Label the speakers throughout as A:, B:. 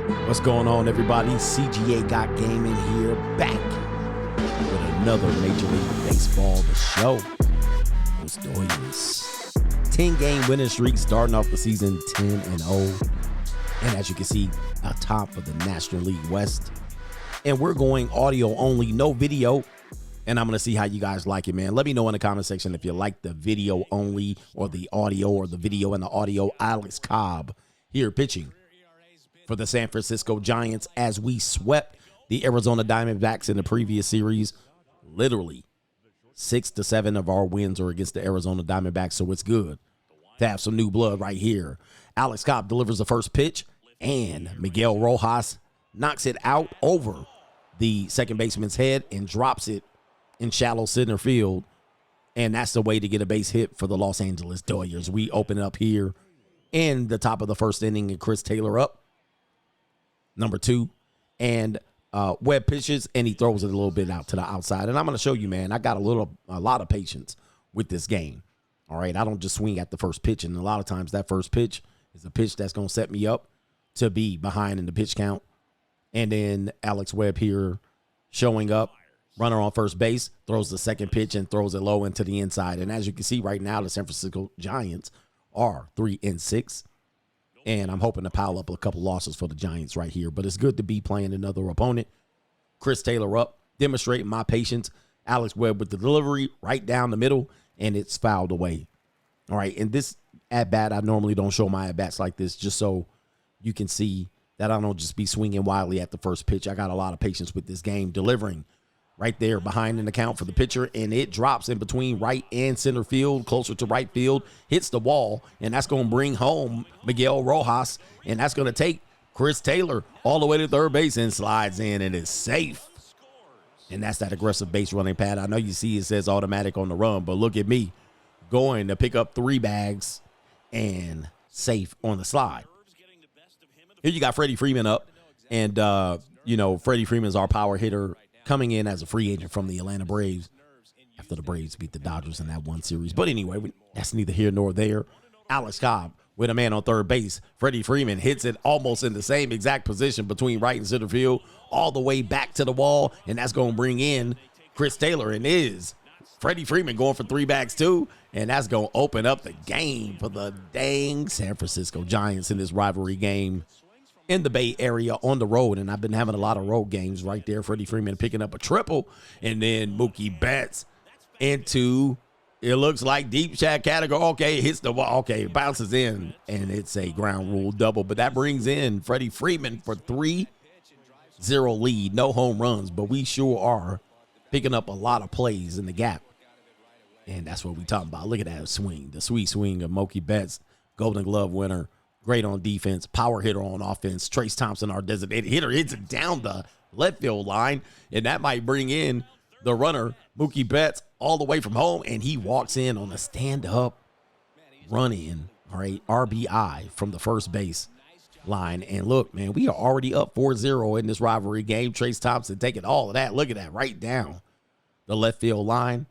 A: What's going on, everybody? CGA Got Gaming here, back with another Major League Baseball The Show. Los Dodgers 10-game winning streak, starting off the season 10-0. And as you can see, atop of the National League West. And we're going audio only, no video. And I'm going to see how you guys like it, man. Let me know in the comment section if you like the video only or the audio or the video and the audio. Alex Cobb here pitching for the San Francisco Giants as we swept the Arizona Diamondbacks in the previous series. Literally 6 to 7 of our wins are against the Arizona Diamondbacks, so it's good to have some new blood right here. Alex Cobb delivers the first pitch, and Miguel Rojas knocks it out over the second baseman's head and drops it in shallow center field. And that's the way to get a base hit for the Los Angeles Dodgers. We open up here in the top of the first inning, and Chris Taylor up, number 2, and Webb pitches, and he throws it a little bit out to the outside. And I'm going to show you, man, I got a lot of patience with this game. All right, I don't just swing at the first pitch, and a lot of times that first pitch is a pitch that's going to set me up to be behind in the pitch count. And then Alex Webb here showing up, runner on first base, throws the second pitch and throws it low into the inside. And as you can see right now, the San Francisco Giants are 3-6. And I'm hoping to pile up a couple losses for the Giants right here. But it's good to be playing another opponent. Chris Taylor up, demonstrating my patience. Alex Webb with the delivery right down the middle, and it's fouled away. All right, and this at-bat, I normally don't show my at-bats like this just so you can see that I don't just be swinging wildly at the first pitch. I got a lot of patience with this game. Delivering right there behind in the count for the pitcher, and it drops in between right and center field, closer to right field, hits the wall, and that's going to bring home Miguel Rojas, and that's going to take Chris Taylor all the way to third base and slides in, and it's safe. And that's that aggressive base running pad. I know you see it says automatic on the run, but look at me going to pick up 3 bags and safe on the slide. Here you got Freddie Freeman up, and, Freddie Freeman's our power hitter, coming in as a free agent from the Atlanta Braves after the Braves beat the Dodgers in that one series. But anyway, that's neither here nor there. Alex Cobb with a man on third base. Freddie Freeman hits it almost in the same exact position between right and center field, all the way back to the wall, and that's going to bring in Chris Taylor. And is Freddie Freeman going for 3 bags too, and that's going to open up the game for the dang San Francisco Giants in this rivalry game in the Bay Area on the road. And I've been having a lot of road games right there. Freddie Freeman picking up a triple, and then Mookie Betts into, it looks like deep shot category. Okay, hits the wall. Okay, it bounces in, and it's a ground rule double. But that brings in Freddie Freeman for 3-0 lead. No home runs, but we sure are picking up a lot of plays in the gap. And that's what we talking about. Look at that swing, the sweet swing of Mookie Betts, Golden Glove winner. Great on defense, power hitter on offense. Trace Thompson, our designated hitter, hits it down the left field line, and that might bring in the runner, Mookie Betts, all the way from home, and he walks in on a stand-up run-in, all right, RBI from the first base line. And look, man, we are already up 4-0 in this rivalry game. Trace Thompson taking all of that. Look at that, right down the left field line.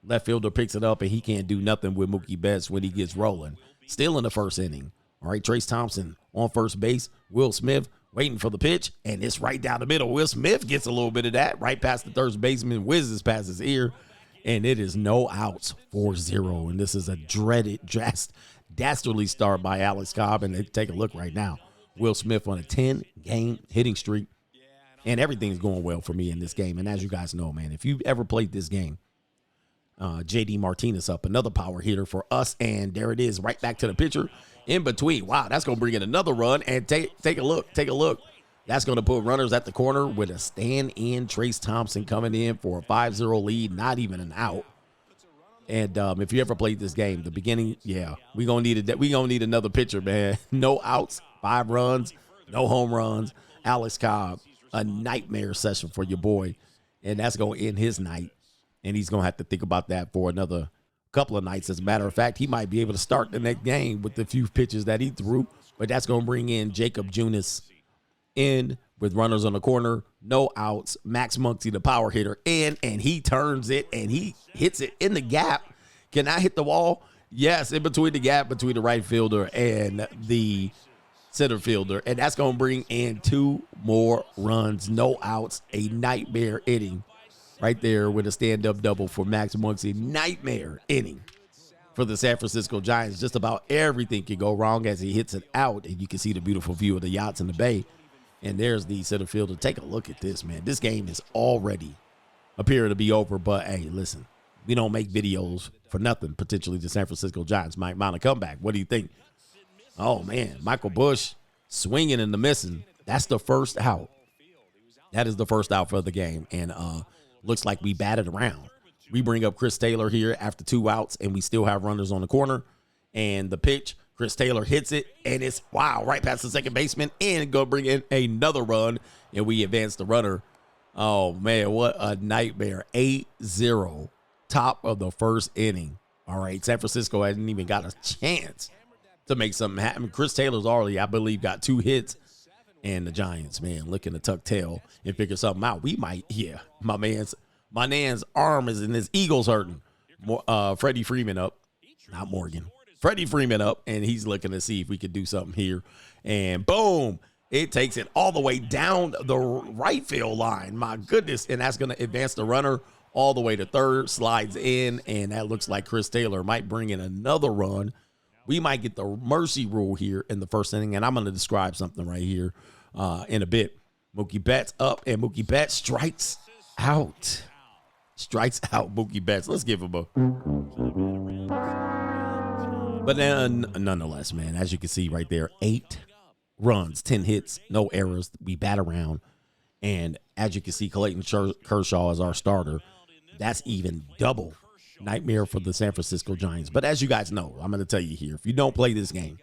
A: Left fielder picks it up, and he can't do nothing with Mookie Betts when he gets rolling. Still in the first inning. All right, Trace Thompson on first base. Will Smith waiting for the pitch, and it's right down the middle. Will Smith gets a little bit of that right past the third baseman, whizzes past his ear, and it is no outs, 4-0. And this is a dreaded, dastardly start by Alex Cobb. And take a look right now. Will Smith on a 10-game hitting streak, and everything's going well for me in this game. And as you guys know, man, if you've ever played this game, J.D. Martinez up, another power hitter for us, and there it is, right back to the pitcher. In between. Wow, that's going to bring in another run. And take a look. That's going to put runners at the corner with a stand-in. Trace Thompson coming in for a 5-0 lead, not even an out. And if you ever played this game, the beginning, yeah, we're going to need another pitcher, man. No outs, 5 runs, no home runs. Alex Cobb, a nightmare session for your boy. And that's going to end his night. And he's going to have to think about that for another couple of nights. As a matter of fact, he might be able to start the next game with the few pitches that he threw, but that's going to bring in Jacob Junis in with runners on the corner, no outs. Max Muncy, the power hitter, and he turns it and he hits it in the gap. Can I hit the wall? Yes, in between the gap between the right fielder and the center fielder, and that's going to bring in 2 more runs, no outs, a nightmare inning right there with a stand-up double for Max Muncy. Nightmare inning for the San Francisco Giants. Just about everything can go wrong as he hits it out, and you can see the beautiful view of the yachts in the bay. And there's the center fielder. Take a look at this, man. This game is already appearing to be over, but hey, listen, we don't make videos for nothing. Potentially the San Francisco Giants might mount a comeback. What do you think? Oh, man, Michael Busch swinging and the missing. That's the first out. That is the first out for the game, and looks like we batted around. We bring up Chris Taylor here after 2 outs, and we still have runners on the corner. And the pitch, Chris Taylor hits it, and it's, wow, right past the second baseman, and go bring in another run, and we advance the runner. Oh, man, what a nightmare. 8-0, top of the first inning. All right, San Francisco hadn't even got a chance to make something happen. Chris Taylor's already, I believe, got 2 hits. And the Giants, man, looking to tuck tail and figure something out. We might, yeah, my man's arm is in his Eagles hurting. Freddie Freeman up, not Morgan. Freddie Freeman up, and he's looking to see if we could do something here. And boom, it takes it all the way down the right field line. My goodness, and that's going to advance the runner all the way to third, slides in, and that looks like Chris Taylor might bring in another run. We might get the mercy rule here in the first inning, and I'm going to describe something right here in a bit. Mookie Betts up, and Mookie Betts strikes out. Strikes out Mookie Betts. Let's give him a... But then, nonetheless, man, as you can see right there, 8 runs, 10 hits, no errors. We bat around, and as you can see, Clayton Kershaw is our starter. That's even double nightmare for the San Francisco Giants. But as you guys know, I'm going to tell you here, if you don't play this game,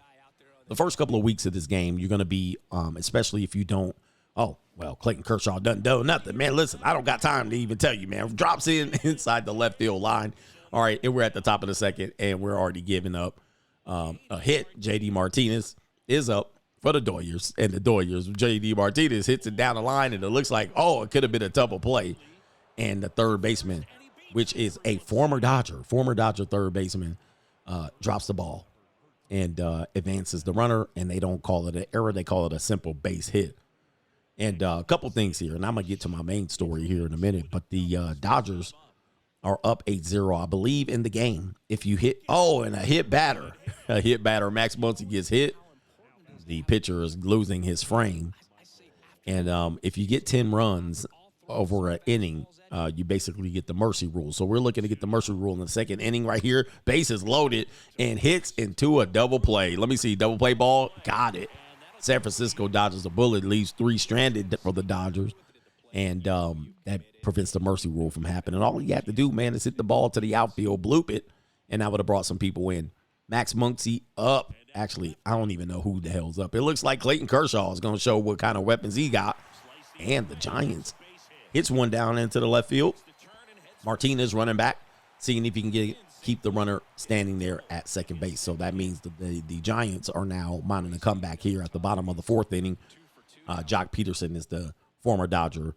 A: the first couple of weeks of this game, you're going to be, especially if you don't, oh, well, Clayton Kershaw doesn't do nothing. Man, listen, I don't got time to even tell you, man. Drops in inside the left field line. All right, and we're at the top of the second, and we're already giving up a hit. J.D. Martinez is up for the Doyers, and the Doyers, J.D. Martinez hits it down the line, and it looks like, oh, it could have been a double play. And the third baseman, which is a former Dodger third baseman, drops the ball and advances the runner, and they don't call it an error. They call it a simple base hit. And a couple things here, and I'm going to get to my main story here in a minute, but the Dodgers are up 8-0, I believe, in the game. If you hit, and a hit batter, Max Muncy gets hit. The pitcher is losing his frame. And if you get 10 runs over an inning, you basically get the mercy rule. So we're looking to get the mercy rule in the second inning right here. Bases loaded and hits into a double play. Let me see. Double play ball. Got it. San Francisco dodges a bullet, leaves 3 stranded for the Dodgers. And that prevents the mercy rule from happening. All you have to do, man, is hit the ball to the outfield, bloop it, and that would have brought some people in. Max Muncy up. Actually, I don't even know who the hell's up. It looks like Clayton Kershaw is going to show what kind of weapons he got. And the Giants hits one down into the left field. Martinez running back, seeing if he can keep the runner standing there at second base. So that means the Giants are now mounting a comeback here at the bottom of the 4th inning. Jock Peterson is the former Dodger,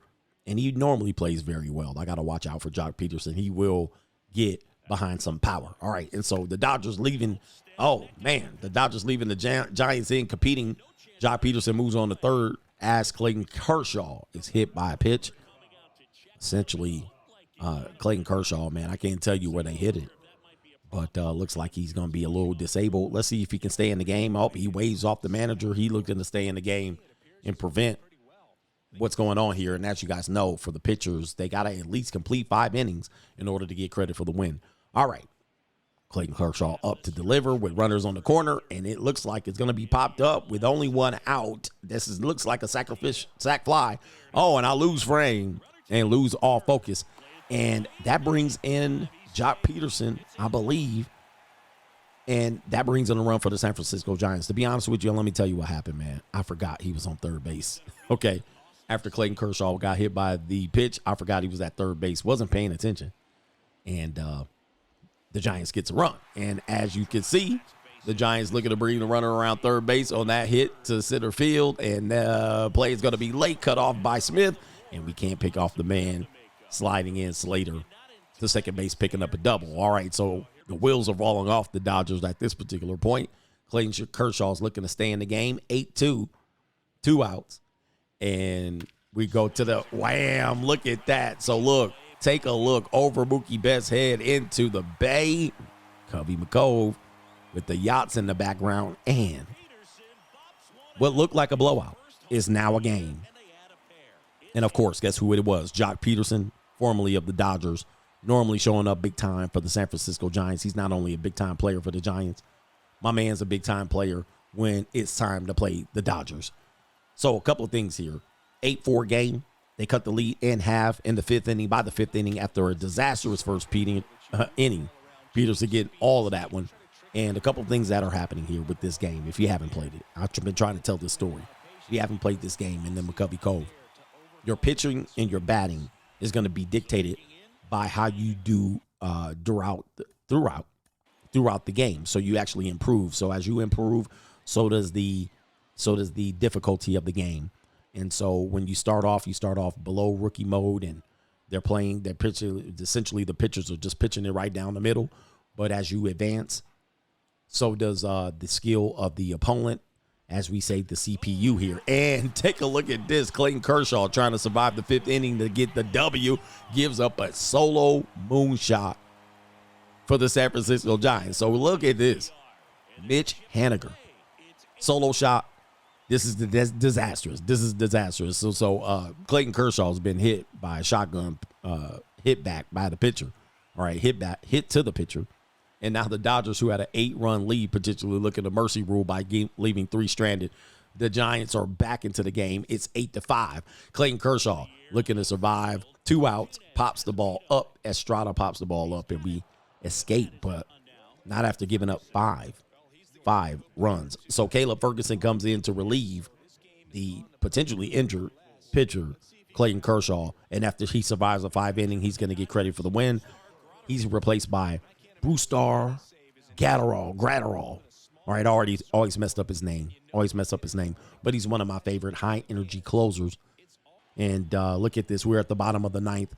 A: and he normally plays very well. I got to watch out for Jock Peterson. He will get behind some power. All right, and so the Dodgers leaving. Oh, man, the Dodgers leaving the Giants in competing. Jock Peterson moves on to third as Clayton Kershaw is hit by a pitch. Essentially, Clayton Kershaw, man, I can't tell you where they hit it, but looks like he's going to be a little disabled. Let's see if he can stay in the game. Oh, he waves off the manager. He looking to stay in the game and prevent what's going on here. And as you guys know, for the pitchers, they got to at least complete 5 innings in order to get credit for the win. All right. Clayton Kershaw up to deliver with runners on the corner, and it looks like it's going to be popped up with only 1 out. Looks like a sack fly. Oh, and I lose frame and lose all focus. And that brings in Jock Peterson, I believe, and that brings in a run for the San Francisco Giants. To be honest with you, let me tell you what happened, man. I forgot he was on third base. Okay. After Clayton Kershaw got hit by the pitch, I forgot he was at third base. Wasn't paying attention. And the Giants gets a run. And as you can see, the Giants looking to bring the runner around third base on that hit to center field. And play is going to be late, cut off by Smith. And we can't pick off the man sliding in Slater to second base, picking up a double. All right, so the wheels are falling off the Dodgers at this particular point. Clayton Kershaw's looking to stay in the game. 8-2, 2 outs. And we go to the wham. Look at that. So look, take a look over Mookie Betts' head into the bay. Covey McCove with the yachts in the background. And what looked like a blowout is now a game. And of course, guess who it was? Jock Peterson, formerly of the Dodgers, normally showing up big time for the San Francisco Giants. He's not only a big time player for the Giants, my man's a big time player when it's time to play the Dodgers. So a couple of things here. 8-4 game. They cut the lead in half in the fifth inning. By the fifth inning, after a disastrous first inning, Peterson getting all of that one. And a couple of things that are happening here with this game. If you haven't played it, I've been trying to tell this story. If you haven't played this game in the McCovey Cove, your pitching and your batting is going to be dictated by how you do throughout the game. So you actually improve. So as you improve, so does the difficulty of the game. And so when you start off below rookie mode, and they're pitching. Essentially, the pitchers are just pitching it right down the middle. But as you advance, so does the skill of the opponent, as we say, the CPU here. And take a look at this. Clayton Kershaw trying to survive the fifth inning to get the W, gives up a solo moonshot for the San Francisco Giants. So look at this. Mitch Haniger, solo shot. This is disastrous. This is disastrous. So Clayton Kershaw has been hit by a shotgun hit back by the pitcher. All right, hit to the pitcher. And now the Dodgers, who had an 8-run lead, potentially look at the mercy rule by leaving 3 stranded. The Giants are back into the game. It's 8-5. Clayton Kershaw looking to survive. 2 outs, pops the ball up. Estrada pops the ball up, and we escape, but not after giving up 5 runs. So Caleb Ferguson comes in to relieve the potentially injured pitcher, Clayton Kershaw. And after he survives a 5 inning, he's going to get credit for the win. He's replaced by Brusdar Graterol. All right, always messed up his name. But he's one of my favorite high-energy closers. And look at this. We're at the bottom of the 9th.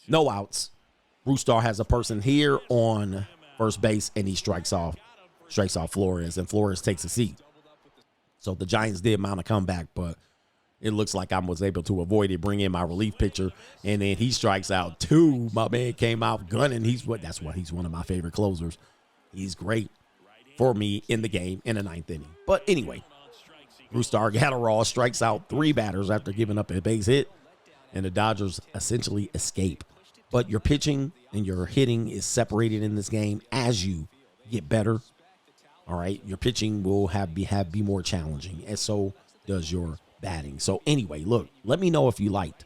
A: No outs. Brusdar has a person here on first base, and he strikes off Flores, and Flores takes a seat. So the Giants did mount a comeback, but it looks like I was able to avoid it, bring in my relief pitcher, and then he strikes out 2. My man came out gunning. That's why he's one of my favorite closers. He's great for me in the game in the 9th inning. But anyway, Brusdar Graterol strikes out 3 batters after giving up a base hit, and the Dodgers essentially escape. But your pitching and your hitting is separated in this game as you get better. All right, your pitching will be more challenging, and so does your batting. So anyway, look, let me know if you liked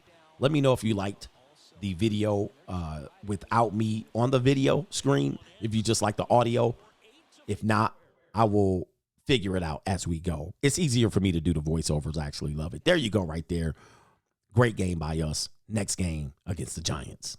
A: the video without me on the video screen. If you just like the audio, if not, I will figure it out as we go. It's easier for me to do the voiceovers. I actually love it. There you go, right there. Great game by us. Next game against the Giants.